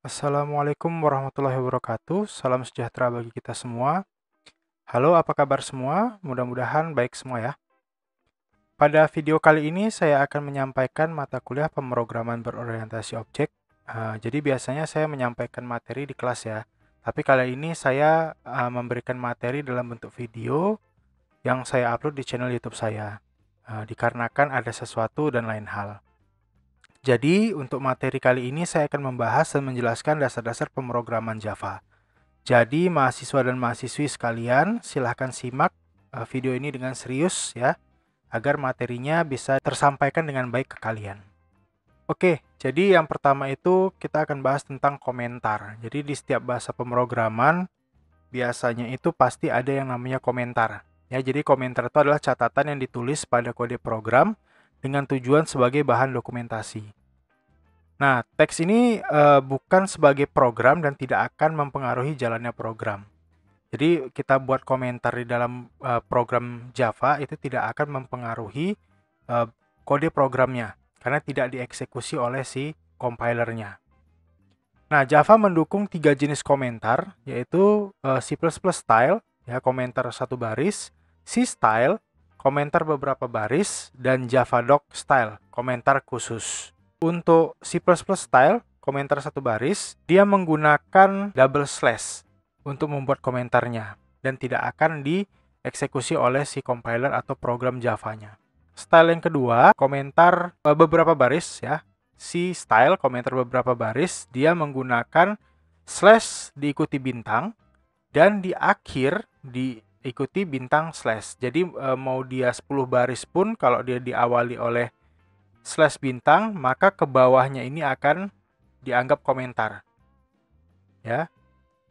Assalamualaikum warahmatullahi wabarakatuh. Salam sejahtera bagi kita semua. Halo, apa kabar semua? Mudah-mudahan baik semua ya. Pada video kali ini saya akan menyampaikan mata kuliah pemrograman berorientasi objek. Jadi biasanya saya menyampaikan materi di kelas ya. Tapi kali ini saya memberikan materi dalam bentuk video yang saya upload di channel YouTube saya. Dikarenakan ada sesuatu dan lain hal. Jadi, untuk materi kali ini saya akan membahas dan menjelaskan dasar-dasar pemrograman Java. Jadi, mahasiswa dan mahasiswi sekalian, silahkan simak video ini dengan serius ya, agar materinya bisa tersampaikan dengan baik ke kalian. Oke, jadi yang pertama itu kita akan bahas tentang komentar. Jadi di setiap bahasa pemrograman, biasanya itu pasti ada yang namanya komentar. Ya, jadi komentar itu adalah catatan yang ditulis pada kode program dengan tujuan sebagai bahan dokumentasi. Nah, teks ini bukan sebagai program dan tidak akan mempengaruhi jalannya program. Jadi kita buat komentar di dalam program Java itu tidak akan mempengaruhi kode programnya karena tidak dieksekusi oleh si compilernya. Nah, Java mendukung 3 jenis komentar, yaitu C++ style, ya komentar satu baris, C style, komentar beberapa baris, dan Javadoc style, komentar khusus. Untuk C++ style, komentar satu baris, dia menggunakan double slash untuk membuat komentarnya dan tidak akan dieksekusi oleh si compiler atau program Java-nya. Style yang kedua, komentar beberapa baris ya. C style, komentar beberapa baris, dia menggunakan slash diikuti bintang dan di akhir diikuti bintang slash. Jadi mau dia 10 baris pun kalau dia diawali oleh slash bintang, maka ke bawahnya ini akan dianggap komentar. Ya,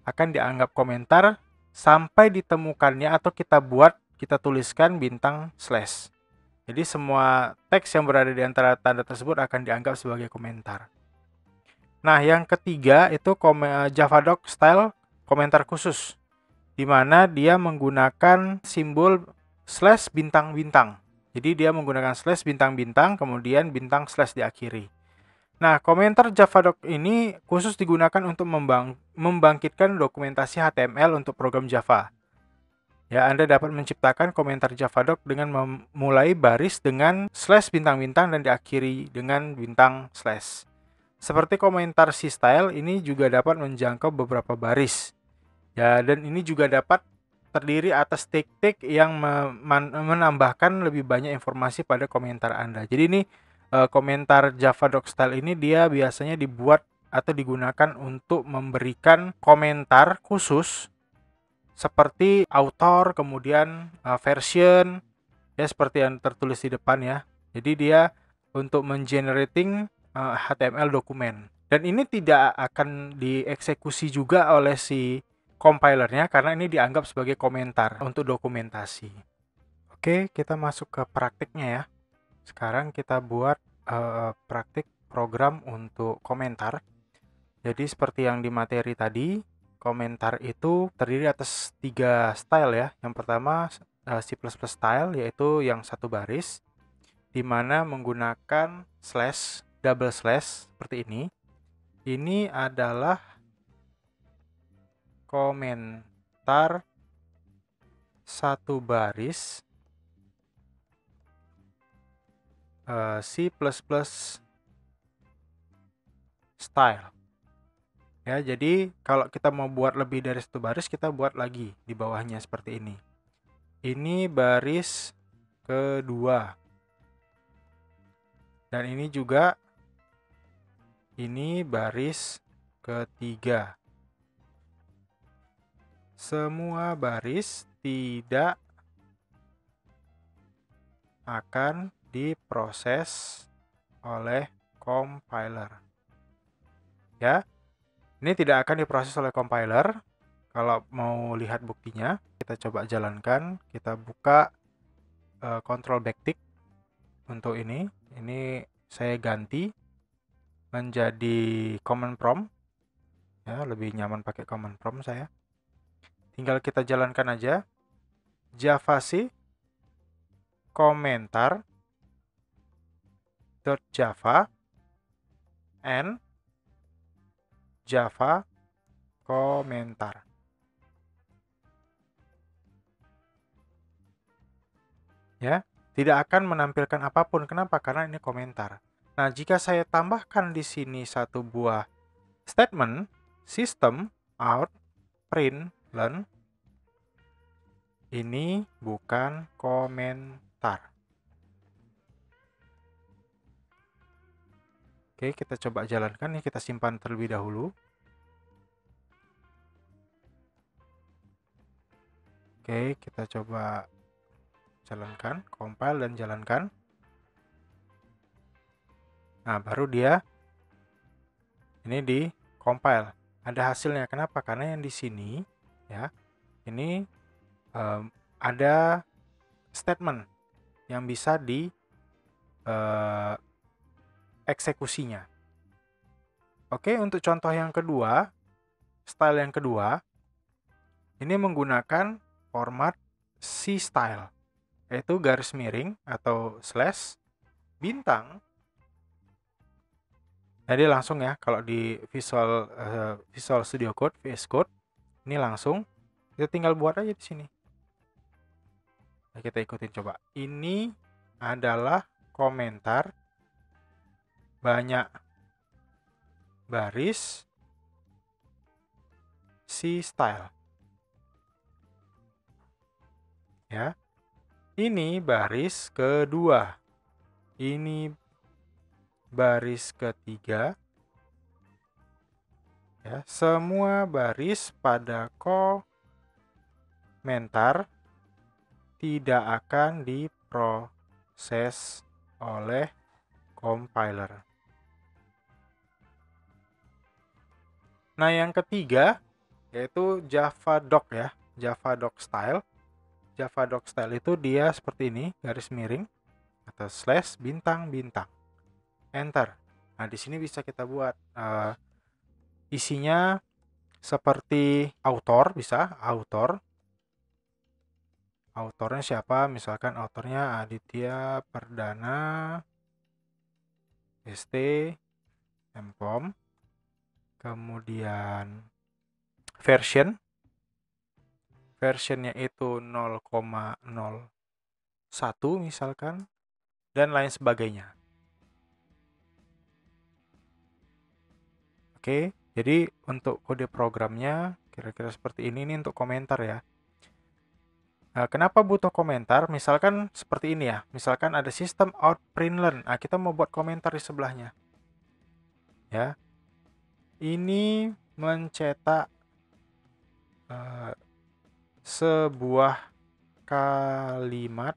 akan dianggap komentar sampai ditemukannya atau kita tuliskan bintang slash. Jadi semua teks yang berada di antara tanda tersebut akan dianggap sebagai komentar. Nah, yang ketiga itu Javadoc style komentar khusus, di mana dia menggunakan simbol slash bintang-bintang. Jadi dia menggunakan slash bintang-bintang, kemudian bintang slash diakhiri. Nah, komentar Javadoc ini khusus digunakan untuk membangkitkan dokumentasi HTML untuk program Java. Ya, Anda dapat menciptakan komentar Javadoc dengan memulai baris dengan slash bintang-bintang dan diakhiri dengan bintang slash. Seperti komentar C-style, ini juga dapat menjangkau beberapa baris. Ya, dan ini juga dapat terdiri atas tik-tik yang menambahkan lebih banyak informasi pada komentar Anda. Jadi ini komentar Javadoc style ini dia biasanya dibuat atau digunakan untuk memberikan komentar khusus seperti author, kemudian version, ya seperti yang tertulis di depan ya. Jadi dia untuk mengenerating HTML dokumen. Dan ini tidak akan dieksekusi juga oleh si compilernya karena ini dianggap sebagai komentar untuk dokumentasi. Oke, kita masuk ke praktiknya ya. Sekarang kita buat praktik program untuk komentar. Jadi seperti yang di materi tadi, komentar itu terdiri atas 3 style ya. Yang pertama C++ style, yaitu yang satu baris, di mana menggunakan slash, double slash seperti ini. Ini adalah komentar satu baris C++ style. Ya, jadi kalau kita mau buat lebih dari satu baris, kita buat lagi di bawahnya seperti ini. Ini baris kedua. Dan ini juga ini baris ketiga. Semua baris tidak akan diproses oleh compiler. Ya, ini tidak akan diproses oleh compiler. Kalau mau lihat buktinya, kita coba jalankan. Kita buka control backtick untuk ini. Ini saya ganti menjadi command prompt. Ya, lebih nyaman pakai command prompt saya. Tinggal kita jalankan aja. Javac komentar .java and Java komentar. Ya, tidak akan menampilkan apapun. Kenapa? Karena ini komentar. Nah, jika saya tambahkan di sini satu buah statement system out println, ini bukan komentar. Oke, kita coba jalankan nih, kita simpan terlebih dahulu. Oke, kita coba jalankan, compile dan jalankan. Nah, baru dia ini di compile. Ada hasilnya. Kenapa? Karena yang di sini ya, ini ada statement yang bisa di eksekusinya. Oke, untuk contoh yang kedua, style yang kedua, ini menggunakan format C style, yaitu garis miring atau slash bintang. Jadi langsung ya, kalau di Visual Studio Code, VS Code, ini langsung kita tinggal buat aja di sini. Nah, kita ikutin coba. Ini adalah komentar banyak baris C style. Ya. Ini baris kedua. Ini baris ketiga. Ya, semua baris pada komentar tidak akan diproses oleh compiler. Nah, yang ketiga yaitu Javadoc ya, Javadoc style. Javadoc style itu dia seperti ini, garis miring atau slash bintang-bintang. Enter. Nah, di sini bisa kita buat isinya seperti author, bisa author. Autornya siapa? Misalkan autornya Aditya Perdana ST MPOM. Kemudian versionnya itu 0,01 misalkan, dan lain sebagainya. Oke, jadi untuk kode programnya kira-kira seperti ini nih untuk komentar ya. Nah, kenapa butuh komentar? Misalkan seperti ini ya. Misalkan ada system out println. Nah, kita mau buat komentar di sebelahnya. Ya. Ini mencetak sebuah kalimat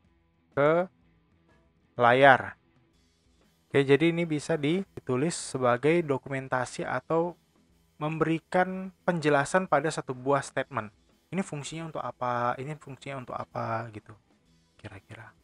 ke layar. Oke, jadi ini bisa ditulis sebagai dokumentasi atau memberikan penjelasan pada satu buah statement. Ini fungsinya untuk apa, ini fungsinya untuk apa gitu, kira-kira.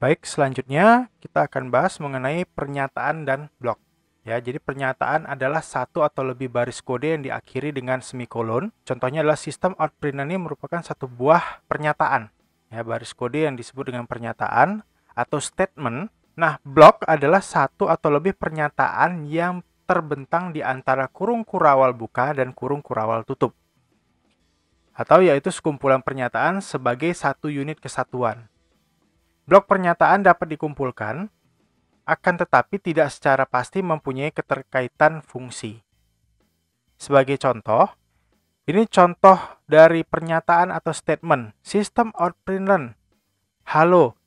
Baik, selanjutnya kita akan bahas mengenai pernyataan dan blok. Ya, jadi pernyataan adalah satu atau lebih baris kode yang diakhiri dengan semikolon. Contohnya adalah sistem out println ini merupakan satu buah pernyataan. Ya, baris kode yang disebut dengan pernyataan atau statement. Nah, blok adalah satu atau lebih pernyataan yang terbentang di antara kurung kurawal buka dan kurung kurawal tutup. Atau yaitu sekumpulan pernyataan sebagai satu unit kesatuan. Blok pernyataan dapat dikumpulkan, akan tetapi tidak secara pasti mempunyai keterkaitan fungsi. Sebagai contoh, ini contoh dari pernyataan atau statement system out println. Halo.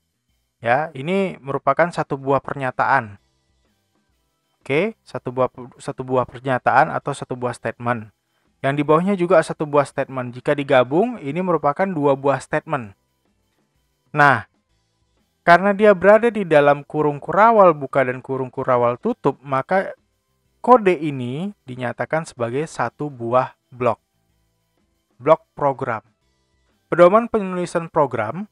Ya, ini merupakan satu buah pernyataan. Oke, satu buah pernyataan atau satu buah statement. Yang di bawahnya juga satu buah statement. Jika digabung, ini merupakan dua buah statement. Nah, karena dia berada di dalam kurung kurawal buka dan kurung kurawal tutup, maka kode ini dinyatakan sebagai satu buah blok. Blok program. Pedoman penulisan program,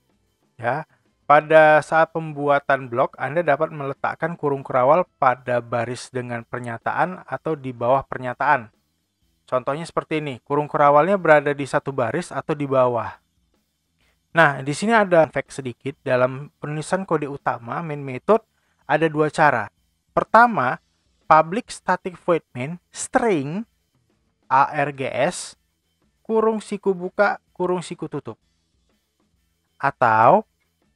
ya, pada saat pembuatan blok, Anda dapat meletakkan kurung kurawal pada baris dengan pernyataan atau di bawah pernyataan. Contohnya seperti ini, kurung kurawalnya berada di satu baris atau di bawah. Nah, di sini ada fact sedikit. Dalam penulisan kode utama, main method, ada dua cara. Pertama, public static void main string args kurung siku buka kurung siku tutup, atau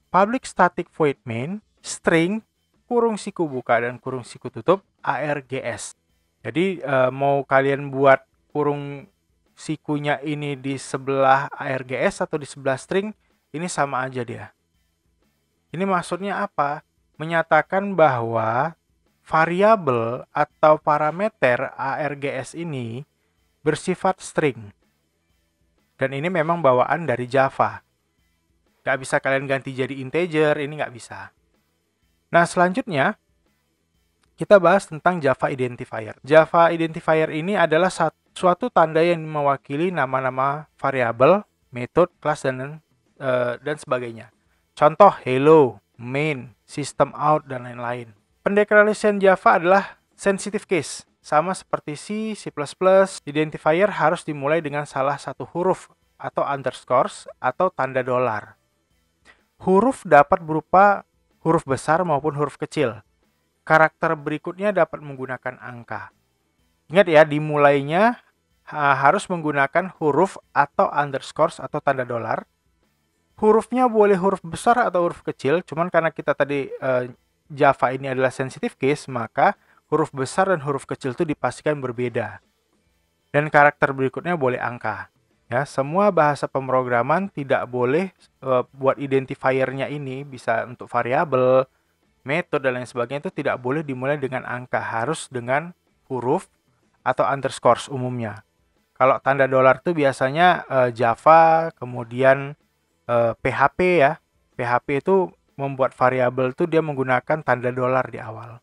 public static void main string kurung siku buka dan kurung siku tutup args. Jadi mau kalian buat kurung sikunya ini di sebelah args atau di sebelah string, ini sama aja dia. Ini maksudnya apa? Menyatakan bahwa variabel atau parameter args ini bersifat string. Dan ini memang bawaan dari Java. Nggak bisa kalian ganti jadi integer, ini nggak bisa. Nah, selanjutnya kita bahas tentang Java Identifier. Java Identifier ini adalah suatu tanda yang mewakili nama-nama variabel, metode, kelas, dan sebagainya. Contoh hello, main, system out, dan lain-lain. Pendeklarasian Java adalah sensitive case. Sama seperti C, C++, identifier harus dimulai dengan salah satu huruf atau underscores atau tanda dolar. Huruf dapat berupa huruf besar maupun huruf kecil. Karakter berikutnya dapat menggunakan angka. Ingat ya, dimulainya harus menggunakan huruf atau underscores atau tanda dolar. Hurufnya boleh huruf besar atau huruf kecil, cuman karena kita tadi Java ini adalah sensitive case, maka huruf besar dan huruf kecil itu dipastikan berbeda. Dan karakter berikutnya boleh angka. Ya, semua bahasa pemrograman tidak boleh buat identifiernya ini, bisa untuk variabel, metode, dan lain sebagainya, itu tidak boleh dimulai dengan angka, harus dengan huruf atau underscores umumnya. Kalau tanda dolar itu biasanya Java, kemudian PHP ya. PHP itu membuat variabel itu dia menggunakan tanda dolar di awal.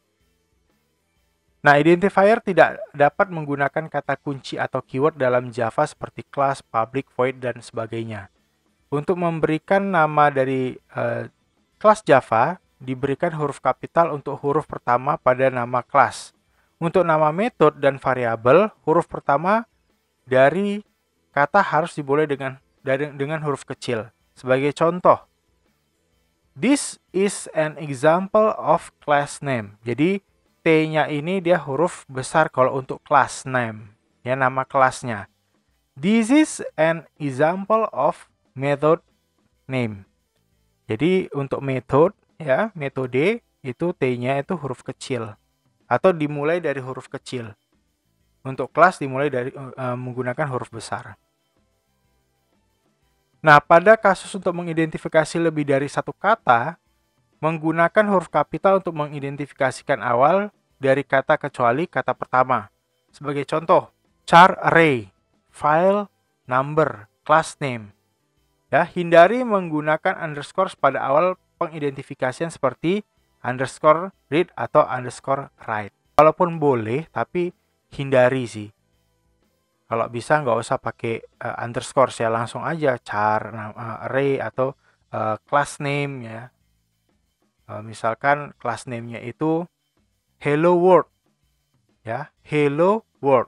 Nah, identifier tidak dapat menggunakan kata kunci atau keyword dalam Java seperti class, public, void, dan sebagainya. Untuk memberikan nama dari kelas Java, diberikan huruf kapital untuk huruf pertama pada nama kelas. Untuk nama metode dan variabel, huruf pertama dari kata harus dimulai dengan huruf kecil. Sebagai contoh, this is an example of class name. Jadi T-nya ini dia huruf besar kalau untuk class name, ya, nama kelasnya. This is an example of method name. Jadi untuk method, ya, metode itu T-nya itu huruf kecil atau dimulai dari huruf kecil. Untuk kelas dimulai dari menggunakan huruf besar. Nah, pada kasus untuk mengidentifikasi lebih dari satu kata, menggunakan huruf kapital untuk mengidentifikasikan awal dari kata kecuali kata pertama. Sebagai contoh, char array, file, number, class name. Ya, hindari menggunakan underscore pada awal pengidentifikasian seperti underscore read atau underscore write. Walaupun boleh, tapi hindari sih. Kalau bisa nggak usah pakai underscore ya, langsung aja char array atau class name ya. Misalkan class name-nya itu hello world ya, hello world.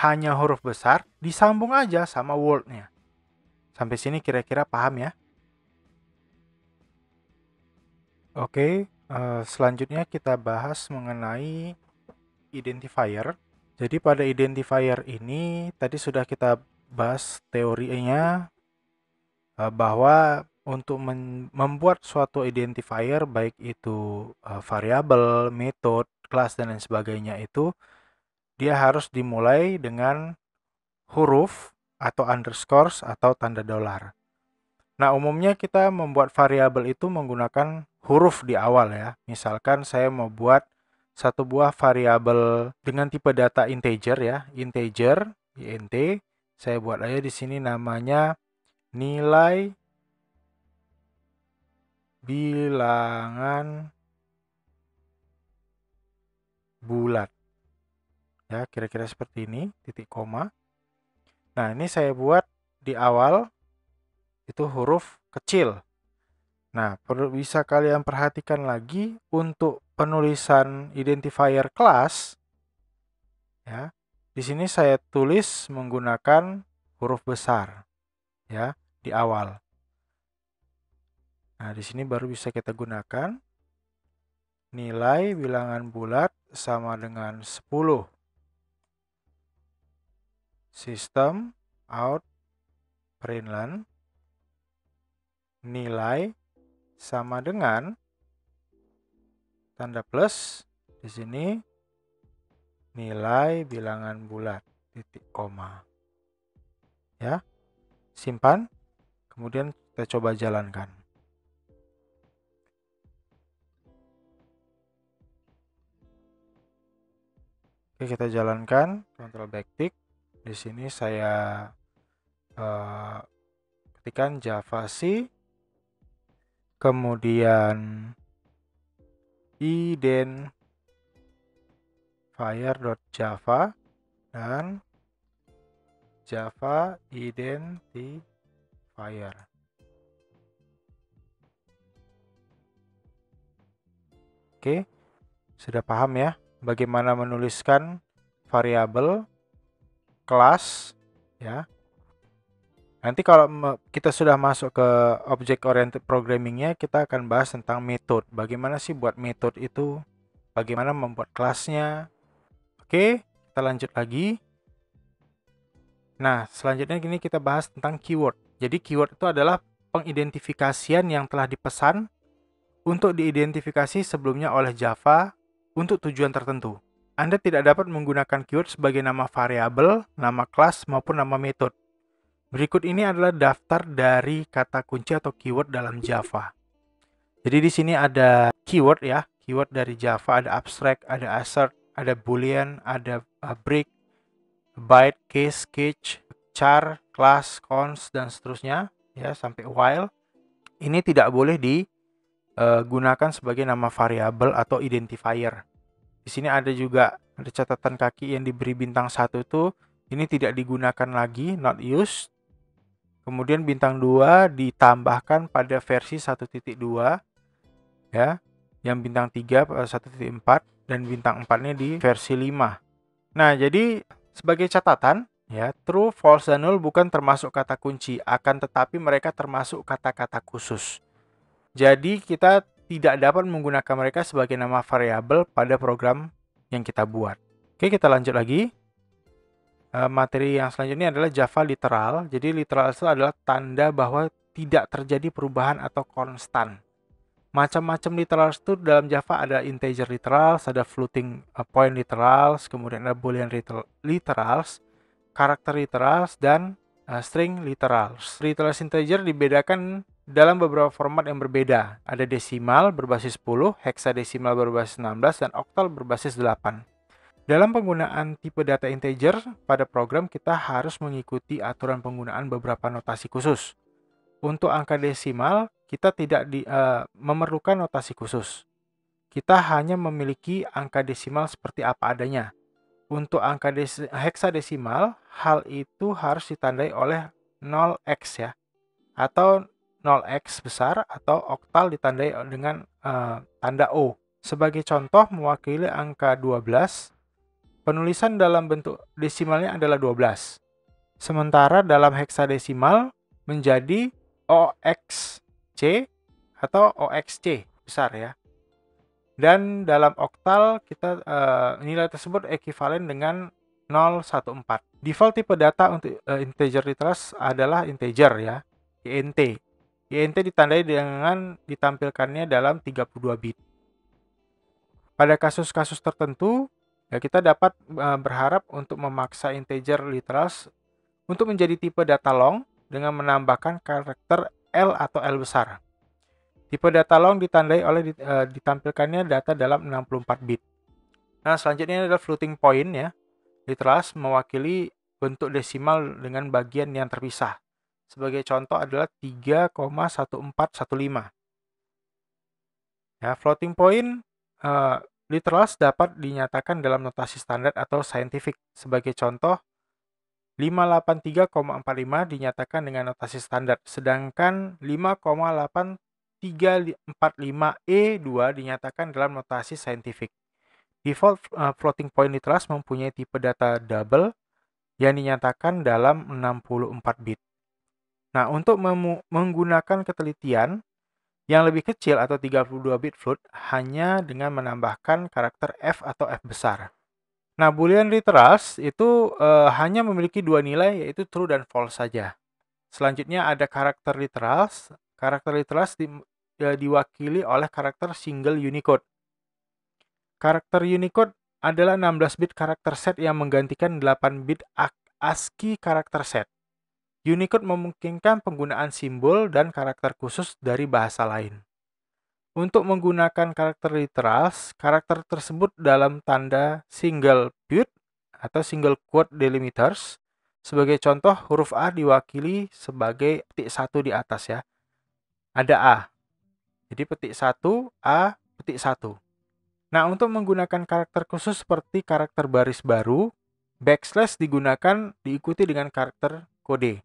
Hanya huruf besar disambung aja sama world-nya. Sampai sini kira-kira paham ya? Oke, selanjutnya kita bahas mengenai identifier. Jadi pada identifier ini tadi sudah kita bahas teorinya bahwa untuk membuat suatu identifier baik itu variabel, metode, kelas, dan lain sebagainya itu dia harus dimulai dengan huruf atau underscores atau tanda dolar. Nah, umumnya kita membuat variabel itu menggunakan huruf di awal ya. Misalkan saya mau buat satu buah variabel dengan tipe data integer ya, integer, int. Saya buat aja di sini namanya nilai bilangan bulat. Ya, kira-kira seperti ini, titik koma. Nah, ini saya buat di awal itu huruf kecil. Nah, perlu bisa kalian perhatikan lagi untuk penulisan identifier kelas. Ya, di sini saya tulis menggunakan huruf besar, ya, di awal. Nah, di sini baru bisa kita gunakan. nilai bilangan bulat sama dengan 10. Sistem out println nilai sama dengan tanda plus di sini nilai bilangan bulat titik koma. Ya, simpan, kemudian kita coba jalankan. Oke, kita jalankan, Ctrl backtick. Di sini saya ketikkan javac, kemudian identifier.java dan Java identifier. Oke, sudah paham ya bagaimana menuliskan variabel, kelas, ya. Nanti kalau kita sudah masuk ke object oriented programming-nya, kita akan bahas tentang metode. Bagaimana sih buat metode itu? Bagaimana membuat kelasnya? Oke, kita lanjut lagi. Nah, selanjutnya ini kita bahas tentang keyword. Jadi keyword itu adalah pengidentifikasian yang telah dipesan untuk diidentifikasi sebelumnya oleh Java untuk tujuan tertentu. Anda tidak dapat menggunakan keyword sebagai nama variabel, nama kelas, maupun nama metode. Berikut ini adalah daftar dari kata kunci atau keyword dalam Java. Jadi di sini ada keyword ya, keyword dari Java, ada abstract, ada assert, ada boolean, ada break, byte, case, catch, char, class, cons, dan seterusnya ya sampai while. Ini tidak boleh digunakan sebagai nama variabel atau identifier. Di sini ada juga ada catatan kaki yang diberi bintang 1 itu ini tidak digunakan lagi, not used. Kemudian bintang 2 ditambahkan pada versi 1.2 ya. Yang bintang 3 pada 1.4 dan bintang 4-nya di versi 5. Nah, jadi sebagai catatan ya, true, false, dan null bukan termasuk kata kunci, akan tetapi mereka termasuk kata-kata khusus. Jadi kita tidak dapat menggunakan mereka sebagai nama variabel pada program yang kita buat. Oke, kita lanjut lagi. Materi yang selanjutnya adalah Java literal. Jadi literal itu adalah tanda bahwa tidak terjadi perubahan atau konstan. Macam-macam literals itu dalam Java ada integer literals, ada floating point literals, kemudian ada boolean literals, karakter literals, dan string literals. Literals integer dibedakan dalam beberapa format yang berbeda. Ada desimal berbasis 10, hexadesimal berbasis 16, dan oktal berbasis 8. Dalam penggunaan tipe data integer pada program, kita harus mengikuti aturan penggunaan beberapa notasi khusus. Untuk angka desimal, kita tidak memerlukan notasi khusus. Kita hanya memiliki angka desimal seperti apa adanya. Untuk angka hexadesimal, hal itu harus ditandai oleh 0x ya, atau 0x besar, atau oktal ditandai dengan tanda O. Sebagai contoh, mewakili angka 12, penulisan dalam bentuk desimalnya adalah 12. Sementara dalam heksadesimal menjadi OXC atau OXC besar ya. Dan dalam oktal kita nilai tersebut ekuivalen dengan 014. Default tipe data untuk integer literals adalah integer ya, int. int ditandai dengan ditampilkannya dalam 32 bit. Pada kasus-kasus tertentu ya, kita dapat berharap untuk memaksa integer literals untuk menjadi tipe data long dengan menambahkan karakter L atau L besar. Tipe data long ditandai oleh ditampilkannya data dalam 64 bit. Nah, selanjutnya adalah floating point ya. Literals mewakili bentuk desimal dengan bagian yang terpisah. Sebagai contoh adalah 3,1415. Ya, floating point literals dapat dinyatakan dalam notasi standar atau scientific. Sebagai contoh, 583,45 dinyatakan dengan notasi standar, sedangkan 5,8345E2 dinyatakan dalam notasi scientific. Default floating point literals mempunyai tipe data double yang dinyatakan dalam 64 bit. Nah, untuk menggunakan ketelitian, Yang lebih kecil atau 32 bit float hanya dengan menambahkan karakter F atau F besar. Nah, Boolean literals itu hanya memiliki dua nilai, yaitu true dan false saja. Selanjutnya ada karakter literals. Karakter literals diwakili oleh karakter single Unicode. Karakter Unicode adalah 16 bit karakter set yang menggantikan 8 bit ASCII karakter set. Unicode memungkinkan penggunaan simbol dan karakter khusus dari bahasa lain. Untuk menggunakan karakter literals, karakter tersebut dalam tanda single quote atau single quote delimiters. Sebagai contoh, huruf A diwakili sebagai petik 1 di atas ya. Ada A. Jadi petik 1, A, petik 1. Nah, untuk menggunakan karakter khusus seperti karakter baris baru, backslash digunakan diikuti dengan karakter kode.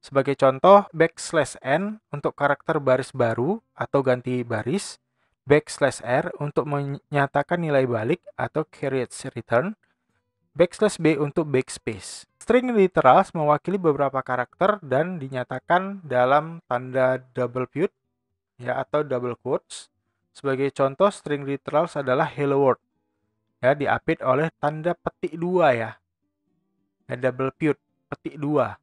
Sebagai contoh, backslash n untuk karakter baris baru atau ganti baris, backslash r untuk menyatakan nilai balik atau carriage return, backslash b untuk backspace. String literals mewakili beberapa karakter dan dinyatakan dalam tanda double quote ya atau double quotes. Sebagai contoh, string literals adalah hello world ya, diapit oleh tanda petik 2 ya. Double quote petik 2.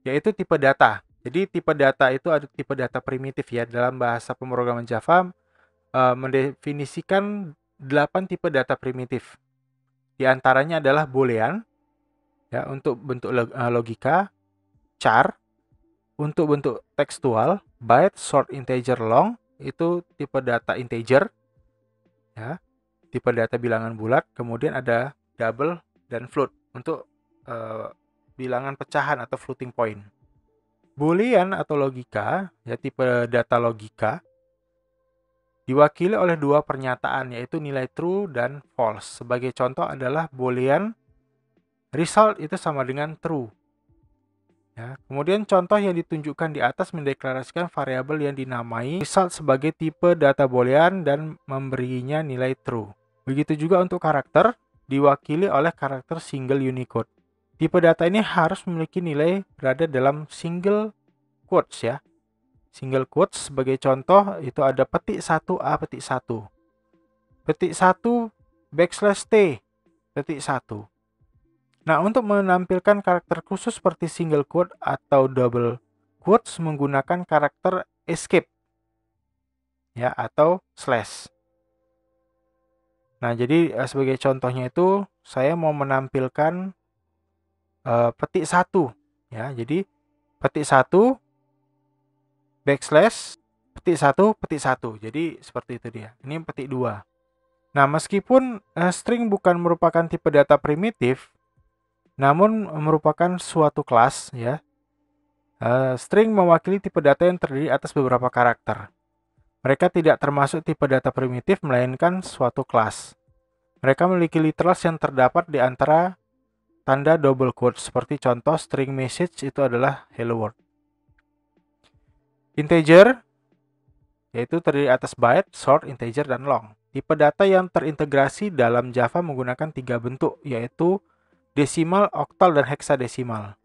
Yaitu tipe data. Jadi tipe data itu ada tipe data primitif ya. Dalam bahasa pemrograman Java mendefinisikan 8 tipe data primitif. Di antaranya adalah boolean ya untuk bentuk logika, char untuk bentuk tekstual, byte, short, integer, long itu tipe data integer ya. Tipe data bilangan bulat, kemudian ada double dan float untuk bilangan pecahan atau floating point. Boolean atau logika, ya tipe data logika, diwakili oleh dua pernyataan, yaitu nilai true dan false. Sebagai contoh adalah Boolean result itu sama dengan true. Ya, kemudian contoh yang ditunjukkan di atas mendeklarasikan variabel yang dinamai result sebagai tipe data Boolean dan memberinya nilai true. Begitu juga untuk karakter, diwakili oleh karakter single Unicode. Tipe data ini harus memiliki nilai berada dalam single quotes ya. Single quotes sebagai contoh itu ada petik 1A petik 1. Petik 1 backslash T petik 1. Nah, untuk menampilkan karakter khusus seperti single quote atau double quotes menggunakan karakter escape ya atau slash. Nah, jadi sebagai contohnya itu saya mau menampilkan petik 1 ya. Jadi petik 1 backslash petik 1 petik 1. Jadi seperti itu dia. Ini petik 2. Nah, meskipun string bukan merupakan tipe data primitif, namun merupakan suatu kelas ya. String mewakili tipe data yang terdiri atas beberapa karakter. Mereka tidak termasuk tipe data primitif melainkan suatu kelas. Mereka memiliki literals yang terdapat di antara tanda double quote seperti contoh string message itu adalah hello world. Integer yaitu terdiri atas byte, short, integer, dan long. tipe data yang terintegrasi dalam Java menggunakan 3 bentuk, yaitu desimal, oktal, dan heksadesimal.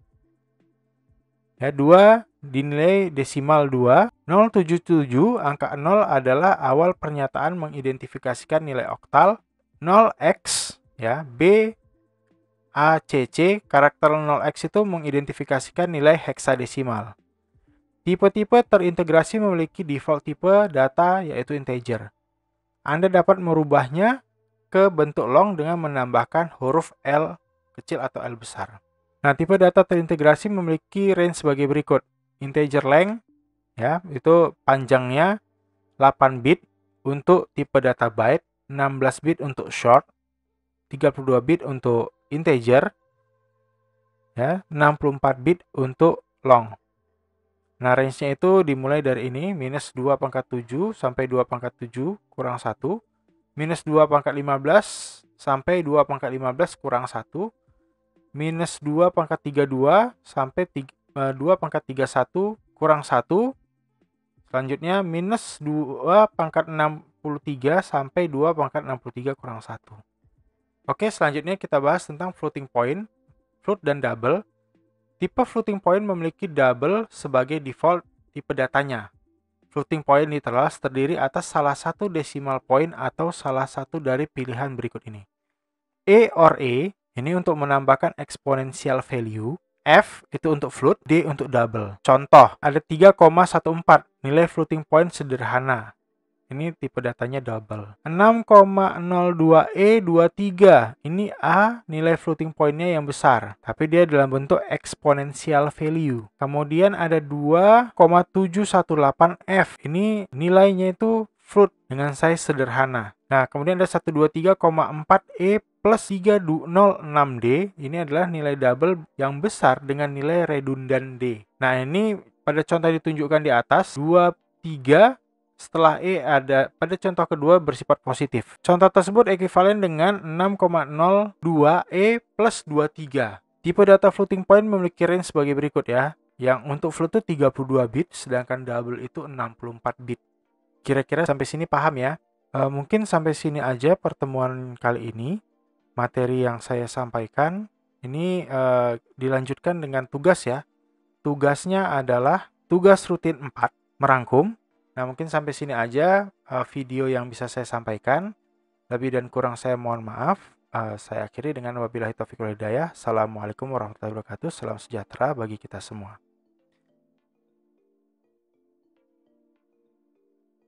Ya, 2 dinilai desimal 2, 077 angka 0 adalah awal pernyataan mengidentifikasikan nilai oktal, 0x ya, B ACC karakter 0x itu mengidentifikasikan nilai heksadesimal. Tipe-tipe terintegrasi memiliki default tipe data yaitu integer. Anda dapat merubahnya ke bentuk long dengan menambahkan huruf L kecil atau L besar. Nah, tipe data terintegrasi memiliki range sebagai berikut. Integer length, ya, itu panjangnya 8 bit untuk tipe data byte, 16 bit untuk short, 32 bit untuk integer, ya, 64 bit untuk long. Nah, range-nya itu dimulai dari ini, minus 2 pangkat 7 sampai 2 pangkat 7 kurang 1, minus 2 pangkat 15 sampai 2 pangkat 15 kurang 1, minus 2 pangkat 32 sampai 2 pangkat 31 kurang 1, selanjutnya minus 2 pangkat 63 sampai 2 pangkat 63 kurang 1. Oke, selanjutnya kita bahas tentang floating point, float dan double. Tipe floating point memiliki double sebagai default tipe datanya. Floating point literals terdiri atas salah satu decimal point atau salah satu dari pilihan berikut ini. A or A, ini untuk menambahkan exponential value. F itu untuk float, D untuk double. Contoh, ada 3,14, nilai floating point sederhana. Ini tipe datanya double. 6,02E23. Ini A, nilai floating point-nya yang besar. Tapi dia dalam bentuk exponential value. Kemudian ada 2,718F. Ini nilainya itu float dengan size sederhana. Nah, kemudian ada 123,4E plus 306D. Ini adalah nilai double yang besar dengan nilai redundan D. Nah, ini pada contoh ditunjukkan di atas. 23 setelah E ada pada contoh kedua bersifat positif. Contoh tersebut ekuivalen dengan 6,02E plus 23. Tipe data floating point memiliki range sebagai berikut ya. Yang untuk float itu 32 bit, sedangkan double itu 64 bit. Kira-kira sampai sini paham ya? Mungkin sampai sini aja pertemuan kali ini. Materi yang saya sampaikan ini dilanjutkan dengan tugas ya. Tugasnya adalah tugas rutin 4, merangkum. Nah, mungkin sampai sini aja video yang bisa saya sampaikan. Lebih dan kurang saya mohon maaf. Saya akhiri dengan wabillahi taufiq wal hidayah. Assalamualaikum warahmatullahi wabarakatuh. Salam sejahtera bagi kita semua.